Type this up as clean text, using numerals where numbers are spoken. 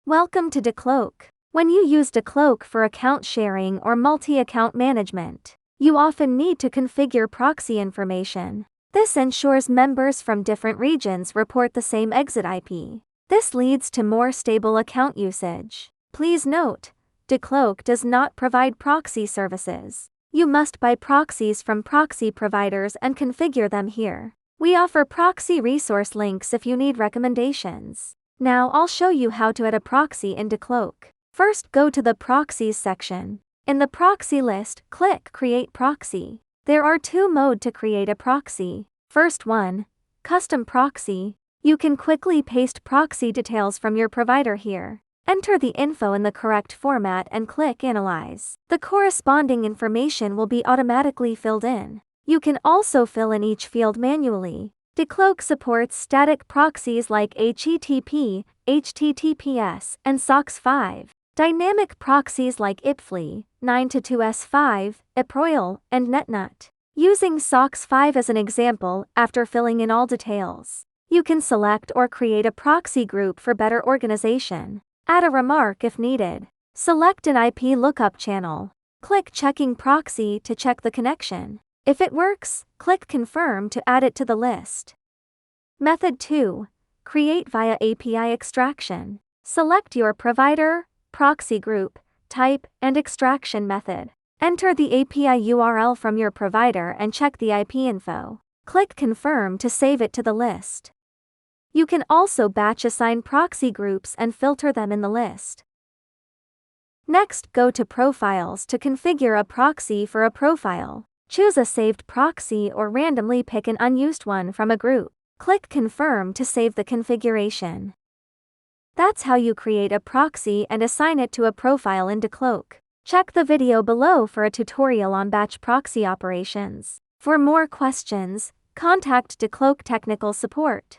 Welcome to DICloak. When you use DICloak for account sharing or multi-account management, you often need to configure proxy information. This ensures members from different regions report the same exit IP. This leads to more stable account usage. Please note, DICloak does not provide proxy services. You must buy proxies from proxy providers and configure them here. We offer proxy resource links if you need recommendations. Now I'll show you how to add a proxy in DICloak. First, go to the Proxies section. In the proxy list, click Create Proxy. There are two modes to create a proxy. First one, Custom Proxy. You can quickly paste proxy details from your provider here. Enter the info in the correct format and click Analyze. The corresponding information will be automatically filled in. You can also fill in each field manually. DICloak supports static proxies like HTTP, HTTPS, and SOCKS 5. Dynamic proxies like IPFLY, 922S5, IPROIL, and NetNut. Using SOCKS 5 as an example, after filling in all details, you can select or create a proxy group for better organization. Add a remark if needed. Select an IP lookup channel. Click Checking Proxy to check the connection. If it works, click Confirm to add it to the list. Method 2. Create via API extraction. Select your provider, proxy group, type, and extraction method. Enter the API URL from your provider and check the IP info. Click Confirm to save it to the list. You can also batch assign proxy groups and filter them in the list. Next, go to Profiles to configure a proxy for a profile. Choose a saved proxy or randomly pick an unused one from a group. Click Confirm to save the configuration. That's how you create a proxy and assign it to a profile in DICloak. Check the video below for a tutorial on batch proxy operations. For more questions, contact DICloak technical support.